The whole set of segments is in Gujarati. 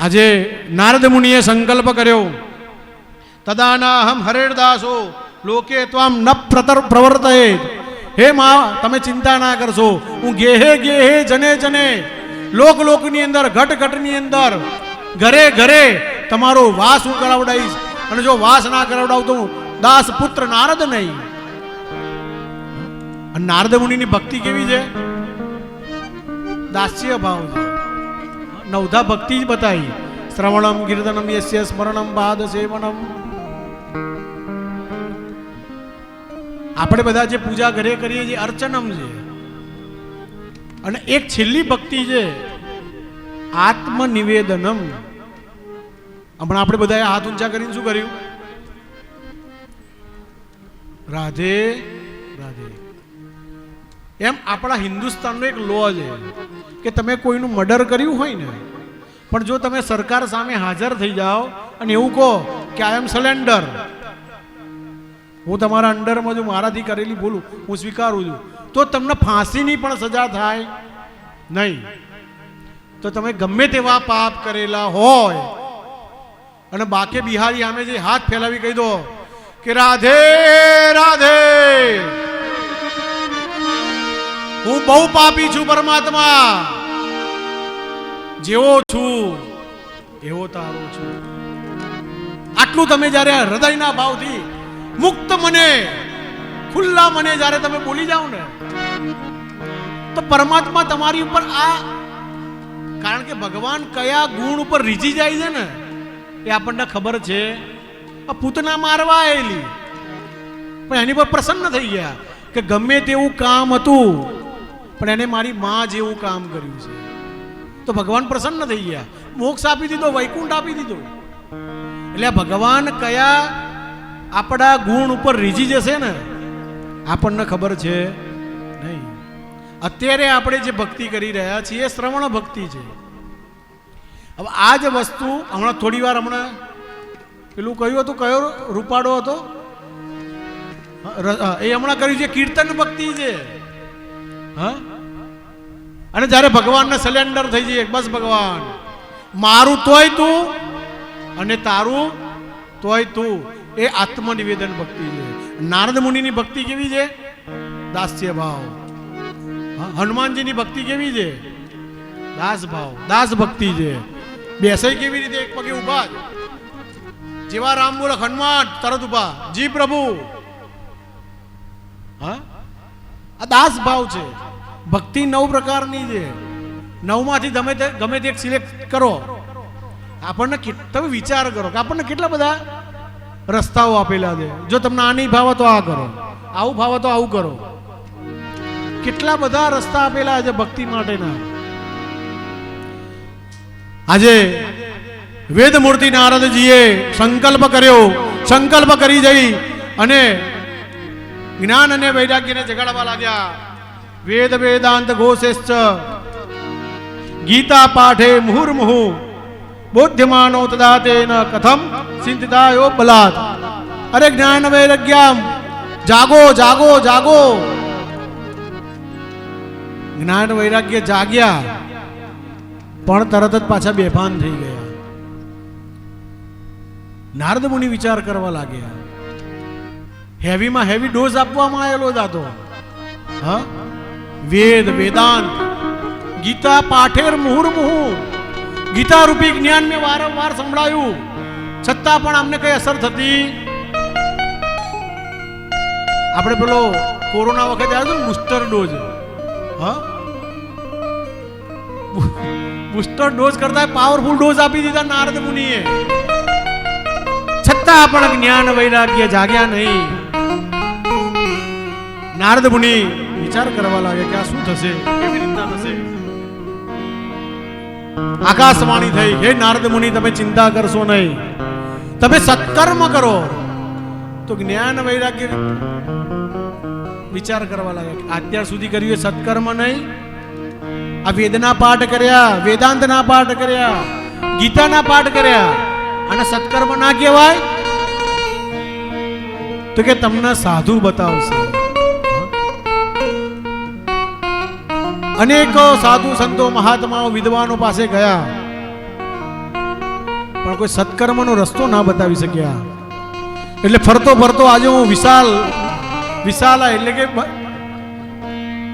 આજે નારદ મુનિએ સંકલ્પ કર્યો, તદાનાહમ હરેરદાસો લોકે ત્વામ ન પ્રવર્તયેત. હે માં, તમે ચિંતા ના કરશો, હું ગેહે ગેહે જને જને લોક લોકની અંદર ઘટ ઘટની અંદર ઘરે ઘરે તમારો વાસ હું કરાવડાવીશ. અને જો વાસ ના કરાવડાવતો દાસ પુત્ર નારદ નહીં. અને નારદ મુનિની ભક્તિ કેવી છે? દાસ્ય ભાવ છે. નવધા ભક્તિ જ બતાવી. શ્રવણમ કીર્તનમ યસ્ય સ્મરણમ પાદ સેવનમ. આપણે બધા જે પૂજા ઘરે કરીએ છીએ અર્ચનમ છે. અને એક છેલ્લી ભક્તિ છે આત્મનિવેદનમ. હમણાં આપણે બધાએ હાથ ઊંચા કરીને શું કર્યું? રાધે રાધે. એમ આપણા હિન્દુસ્તાનનો એક લો છે કે તમે કોઈનું મર્ડર કર્યું હોય ને, પણ જો તમે સરકાર સામે હાજર થઈ જાઓ અને એવું કહો કે આઈ એમ સરેન્ડર, હું તમારા અંડરમાં જો મારાથી કરેલી ભૂલ હું સ્વીકારું છું, તો તમને ફાંસીની પણ સજા થાય નહીં. તો તમે ગમે તેવા પાપ કરેલા હોય અને બાકે બિહારી સામે જે હાથ ફેલાવી કહી દો કે રાધે રાધે, હું બહુ પાપી છું પરમાત્મા, જેવો છું એવો તારો છું. આટલું તમે જ્યારે હૃદયના ભાવથી મુક્ત મને ખુલ્લા મને જ્યારે તમે બોલી જાઓ ને, તો પરમાત્મા તમારી ઉપર કારણ કે ભગવાન કયા ગુણ ઉપર રીઝી જાય છે ને એ આપણને ખબર છે. આ પૂતના મારવા આવેલી પણ એની પર પ્રસન્ન થઈ ગયા કે ગમે તેવું કામ હતું પણ એને મારી માં જેવું કામ કર્યું છે, તો ભગવાન પ્રસન્ન થઈ ગયા. મોક્ષ આપી દીધો, વૈકુંઠ આપી દીધો. એટલે ભગવાન કયા આપણા ગુણ ઉપર રીઝી જશે ને આપણને ખબર છે નહીં. અત્યારે આપણે જે ભક્તિ કરી રહ્યા છીએ એ શ્રવણ ભક્તિ છે. હવે આ જ વસ્તુ હમણાં થોડી વાર હમણાં પેલું કહ્યું હતું, કયો રૂપાડો હતો એ હમણાં કર્યું છે, કીર્તન ભક્તિ છે. હા, અને જ્યારે ભગવાનને સરેન્ડર થઈ જઈએ, બસ ભગવાન મારું તોય તું અને તારું તોય તું, એ આત્મનિવેદન ભક્તિ છે. નારદ મુનિની ભક્તિ કેવી છે? દાસ્ય ભાવ. હનુમાનજીની ભક્તિ કેવી છે? દાસ ભાવ, દાસ ભક્તિ છે. બેસે કેવી રીતે? એક પગે ઉભા જ, જેવા રામ બોલે હનુમાન તરત ઉભા, જી પ્રભુ. હા, આ દાસ ભાવ છે. ભક્તિ 9 પ્રકારની છે. 9 માંથી ગમે તે એક સિલેક્ટ કરો. આપણને તમે વિચાર કરો કે આપણને કેટલા બધા રસ્તાઓ આપેલા છે. જો તમને આ નહીં ભાવે તો આ કરો, આવું ભાવે તો આવું કરો. કેટલા બધા રસ્તા આપેલા છે ભક્તિ માટેના. આજે વેદમૂર્તિ નારદજીએ સંકલ્પ કર્યો. સંકલ્પ કરી જઈ અને જ્ઞાન અને વૈરાગ્યને જગાડવા લાગ્યા. વેદ વેદાંત ઘોષેશ્ચ ગીતા પાઠે મુહુર્મુહુ બોધ્યમાનો તદા તેન કથમ ચિંતિતાયો બલાત. અરે જ્ઞાન વૈરાગ્યમ, જાગો જાગો જાગો. જ્ઞાન વૈરાગ્ય જાગ્યા પણ તરત જ પાછા બેભાન થઈ ગયા. નારદ મુનિ વિચાર કરવા લાગ્યા. હેવીમાં હેવી ડોઝ આપવામાં આવેલો જ હતો. હા, વેદ વેદાંત ગીતા પાઠેર મુહુર્મુહુ, ગીતા રૂપી જ્ઞાન મેં વારંવાર સંભળાયું, છતાં પણ અમને કઈ અસર થતી. આપણે પેલો કોરોના વખતે આવ્યો ને બુસ્ટર ડોઝ, હા, બુસ્ટર ડોઝ કરતા પાવરફુલ ડોઝ આપી દીધા નારદ મુનિએ, છતાં પણ જ્ઞાન વૈરાગ્ય જાગ્યા નહીં. નારદ મુનિ વિચાર કરવા લાગે કે આ શું થશે, કેવી રીતના થશે. આકાશવાણી થઈ, હે નારદ મુનિ તમે ચિંતા કરશો નહીં, તમે સત્કર્મ કરો. તો જ્ઞાન વૈરાગ્ય વિચાર કરવા લાગે. અત્યાર સુધી કર્યું એ સત્કર્મ નહીં. આ વેદના પાઠ કર્યા, વેદાંતના પાઠ કર્યા, ગીતાના પાઠ કર્યા, અને સત્કર્મ ના કહેવાય? તો કે તમને સાધુ બતાવશે. અનેકો સાધુ સંતો મહાત્માઓ વિદ્વાનો પાસે ગયા પણ કોઈ સત્કર્મનો રસ્તો ના બતાવી શક્યા. એટલે ફરતો ફરતો આજે હું વિશાલા એટલે કે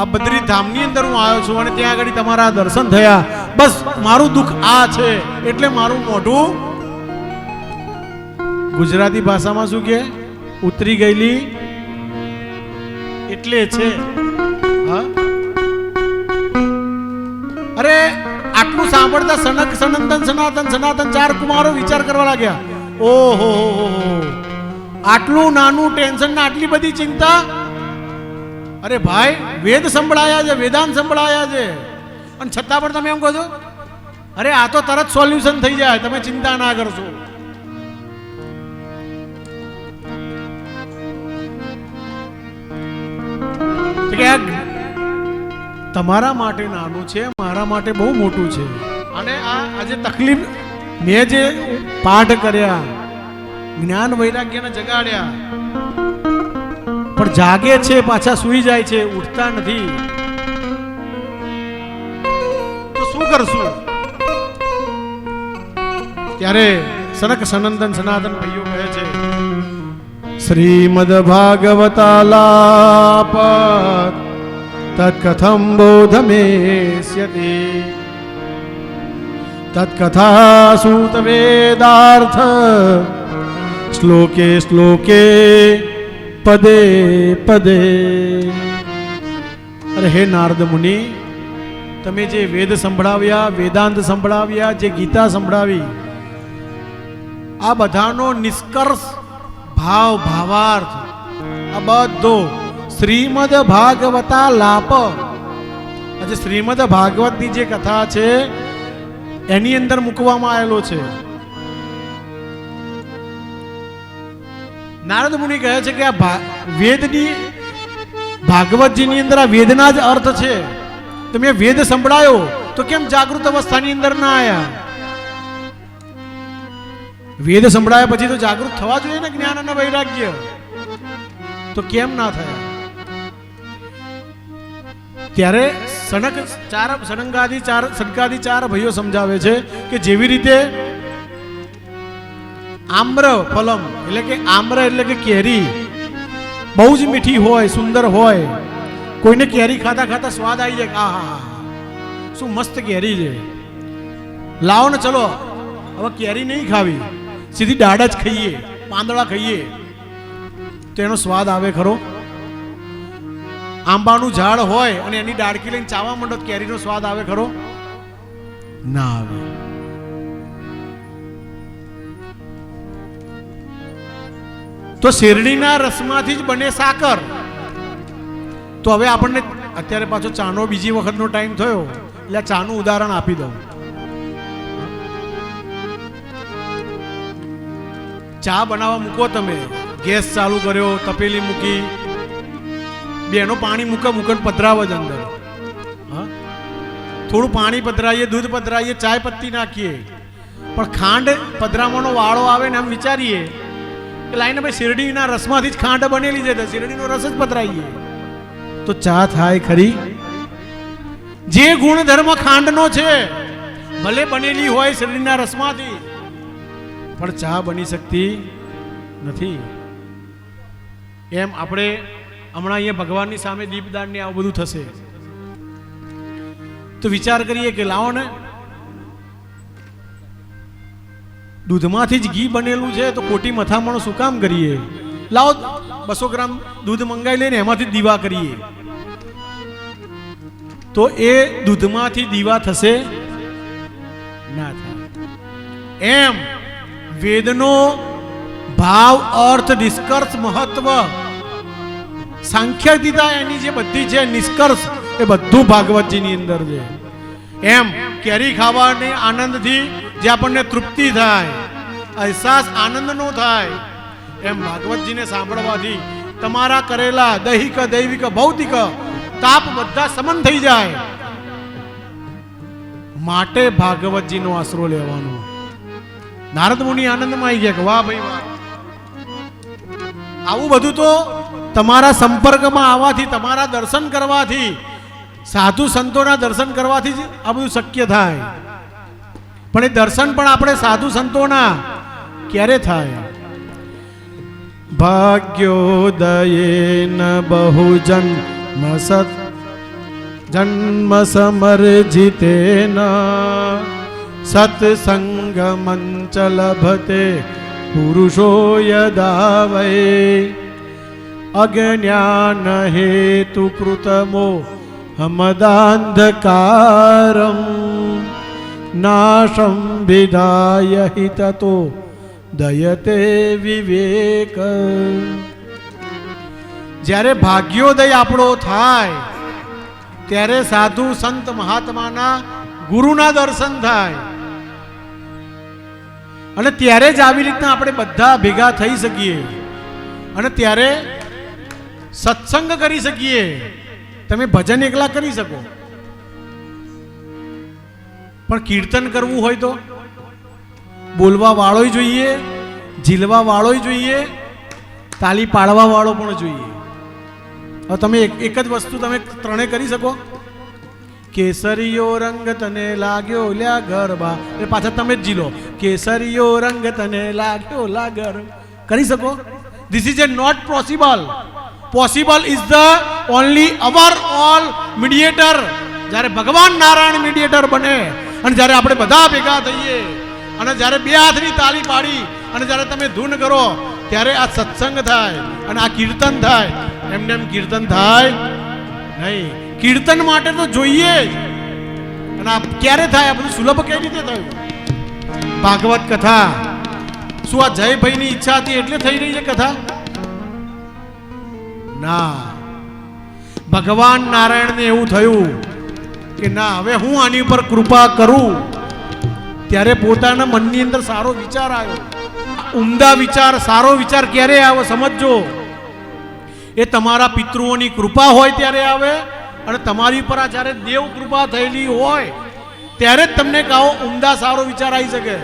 આ બદ્રી ધામની અંદર હું આવ્યો છું અને ત્યાં આગળ તમારા દર્શન થયા. બસ મારું દુઃખ આ છે એટલે મારું મોઢું ગુજરાતી ભાષામાં શું કે ઉતરી ગયેલી એટલે છે. હા, અરે આટલું સાંભળતા સનક સનંદન સનાતન સનાતન ચાર કુમારો વિચાર કરવા લાગ્યા. ઓહો, આટલું નાનું ટેન્શન ને આટલી બધી ચિંતા. અરે ભાઈ, વેદ સંભળાયા છે, વેદાંત સંભળાયા છે, અને છતાં પણ તમે એમ કહો છો અરે આ તો તરત સોલ્યુશન થઈ જાય, તમે ચિંતા ના કરશો. તમારા માટે નાનું છે, મારા માટે બહુ મોટું છે. અને આ આજે તકલીફ મેં જે પાઠ કર્યા, જ્ઞાન વૈરાગ્યને જગાડ્યા, પણ જાગે છે પાછા સૂઈ જાય છે, ઉઠતા નથી. તો શું કરશું? ત્યારે સનક સનંદન સનાતન ભાઈઓ કહે છે શ્રીમદ ભાગવતાલાપત તત્કથમ બોધમેષ્યતિ તત્કથા સૂત વેદાર્થ શ્લોકે શ્લોકે પદે પદે. અરે હે નારદ મુનિ, તમે જે વેદ સંભળાવ્યા, વેદાંત સંભળાવ્યા, જે ગીતા સંભળાવી, આ બધાનો નિષ્કર્ષ ભાવ ભાવાર્થ આ બધો શ્રીમદ ભાગવતા લાપ, આજે શ્રીમદ ભાગવતની જે કથા છે એની અંદર મૂકવામાં આવેલો છે. નારદ મુનિ કહે છે કે આ વેદની ભાગવતજીની અંદર આ વેદના જ અર્થ છે. તમે વેદ સંભળાયો તો કેમ જાગૃત અવસ્થાની અંદર ના આયા? વેદ સંભળાયા પછી તો જાગૃત થવા જોઈએ ને, જ્ઞાન અને વૈરાગ્ય. તો કેમ ના થયા? ત્યારે સનકાદી ચાર ભાઈઓ સમજાવે છે કે જેવી રીતે આમ્ર ફલમ એટલે કે આમ્ર એટલે કે કેરી બહુ જ મીઠી હોય, સુંદર હોય, કોઈને કેરી ખાતા ખાતા સ્વાદ આવી જાય, આહા શું મસ્ત કેરી છે, લાવો ને ચલો હવે કેરી નહીં ખાવી, સીધી દાડ જ ખાઈએ, પાંદડા ખાઈએ, તો એનો સ્વાદ આવે ખરો? આંબાનું ઝાડ હોય અને એની ડાળકી લઈને ચાવા માંડો, કેરીનો સ્વાદ આવે ખરો? ના આવે. તો શેરડીના રસમાંથી જ બને સાકર. તો હવે આપણને અત્યારે પાછો ચાનો બીજી વખતનો ટાઈમ થયો એટલે ચાનું ઉદાહરણ આપી દઉં. ચા બનાવવા મૂકો, તમે ગેસ ચાલુ કર્યો, તપેલી મૂકી, બેનો પાણી મૂકે પધરાવે જ અંદર. હા, થોડું પાણી પધરાઈએ, દૂધ પધરાઈએ, ચાય પત્તી નાખીએ, પણ ખાંડ પધરાવાનો વાળો આવે ને આમ વિચારીએ કે લાઈને ભાઈ શેરડીના રસમાંથી જ ખાંડ બનેલી છે, શેરડીનો રસ જ પધરાઈએ તો ચા થાય ખરી? જે ગુણધર્મ ખાંડનો છે ભલે બનેલી હોય શેરડીના રસમાંથી, પણ ચા બની શકતી નથી. એમ આપણે હમણાં અહીંયા ભગવાનની સામે દીપદાન ને આવું બધું થશે તો વિચાર કરીએ કે લાવો ને દૂધમાંથી જ ઘી બનેલું છે તો કોટી મથામણો શું કામ કરીએ? લાવો 200 ગ્રામ દૂધ મંગાવી લઈને એમાંથી દીવા કરીએ તો એ દૂધમાંથી દીવા થશે? ના થાય. એમ વેદનો ભાવ, અર્થ, નિષ્કર્ષ, મહત્વ, સાંખ્યદીતા એની જે બધી છે નિષ્કર્ષ એ બધું ભાગવતજીની અંદર છે. એમ કેરી ખાવાની આનંદથી જે આપણને તૃપ્તિ થાય, અહેસાસ આનંદનો થાય, એમ ભાગવતજીને સાંભળવાથી તમારા કરેલા દૈહિક, દૈવિક, ભૌતિક તાપ બધા સમન થઈ જાય. માટે ભાગવતજીનો આશરો લેવાનો. નારદ મુનિ આનંદમાં આવી ગયા કે વાહ ભાઈ વાહ, આવું બધું તો તમારા સંપર્કમાં આવવાથી, તમારા દર્શન કરવાથી, સાધુ સંતોના દર્શન કરવાથી જ આ બધું શક્ય થાય. પણ એ દર્શન પણ આપણે સાધુ સંતોના ક્યારે થાય? ભાગ્યોદયેન બહુજન મસત જન્મ સમર્જિતેન સત્સંગમંચ લભતે પુરુષો યદા વૈ અજ્ઞાન હેતુ કૃતમો હમદાંધકારમ નાશમ વિધાય હિ તતો દયતે વિવેક. જ્યારે ભાગ્યોદય આપણો થાય ત્યારે સાધુ સંત મહાત્માના ગુરુના દર્શન થાય અને ત્યારે જ આવી રીતના આપણે બધા ભેગા થઈ શકીએ અને ત્યારે સત્સંગ કરી શકીએ. તમે ભજન એકલા કરી શકો, પણ કીર્તન કરવું હોય તો બોલવા વાળો જોઈએ, ઝીલવા વાળો જોઈએ, તાલી પાડવા વાળો પણ જોઈએ. હવે તમે એક જ વસ્તુ તમે ત્રણે કરી શકો. કેસરીયો રંગ તને લાગ્યો લ્યા ગરબા, એ પાછા તમે જ ઝીલો. કેસરીયો રંગ તને લાગ્યો લા ગરબા કરી શકો? This is a not possible. Possible is the only our all mediator. જ્યારે ભગવાન નારાયણ મીડિયેટર બને અને જ્યારે આપણે બધા ભેગા થઈએ અને જ્યારે બે હાથની તાલી પાડી અને જ્યારે તમે ધૂન કરો ત્યારે આ સત્સંગ થાય અને આ કીર્તન થાય. એમને એમ કીર્તન થાય નહીં. કીર્તન માટે તો જોઈએ જ. અને આ ક્યારે થાય? આ બધું સુલભ કઈ રીતે થયું? ભાગવત કથા શું આ જયભાઈની ઈચ્છા હતી એટલે થઈ રહી છે કથા? ના, ભગવાન નારાયણને એવું થયું કે ના, હવે હું આની ઉપર કૃપા કરું. ત્યારે પોતાના મનની અંદર સારો વિચાર આવ્યો. ઉમદા વિચાર, સારો વિચાર ક્યારે આવે સમજજો. એ તમારા પિતૃઓની કૃપા હોય ત્યારે આવે અને તમારી પર જ્યારે દેવ કૃપા થયેલી હોય ત્યારે જ તમને આવો ઉમદા સારો વિચાર આવી શકે.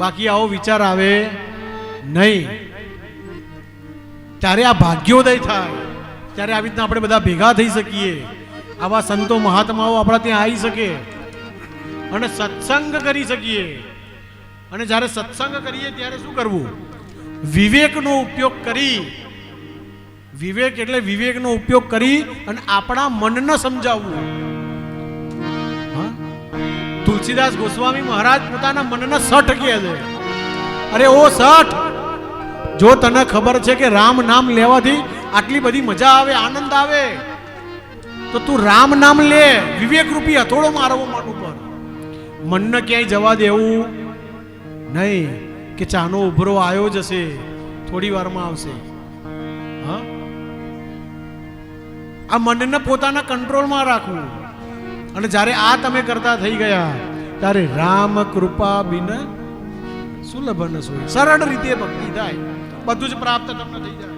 બાકી આવો વિચાર આવે નહીં. ત્યારે આ ભાગ્યોદય થાય, ત્યારે આવી રીતના આપણે બધા ભેગા થઈ શકીએ. આવા સંતો મહાત્માઓ આપણા ત્યાં આવી શકે અને સત્સંગ કરી શકીએ. અને જ્યારે સત્સંગ કરીએ ત્યારે શું કરવું? વિવેકનો ઉપયોગ કરી. વિવેક એટલે વિવેકનો ઉપયોગ કરી અને આપણા મનને સમજાવવું. તુલસીદાસ ગોસ્વામી મહારાજ પોતાના મનને સઠ કહે છે. અરે ઓ સઠ, જો તને ખબર છે કે રામ નામ લેવાથી આટલી બધી મજા આવે, આનંદ આવે, તો તું રામ નામ લે. વિવેક રૂપી હથોડો મારવો મન ઉપર. મનને ક્યાંય જવા દેવું નહીં કે ચાનો ઉભરો આવ્યો જશે, થોડી વારમાં આવશે. હા, આ મનને પોતાના કંટ્રોલમાં રાખવું. અને જ્યારે આ તમે કરતા થઈ ગયા ત્યારે રામ કૃપા બિન સુલભ ન સોય. સરળ રીતે ભક્તિ થાય, બધું જ પ્રાપ્ત તમને થઈ જાય.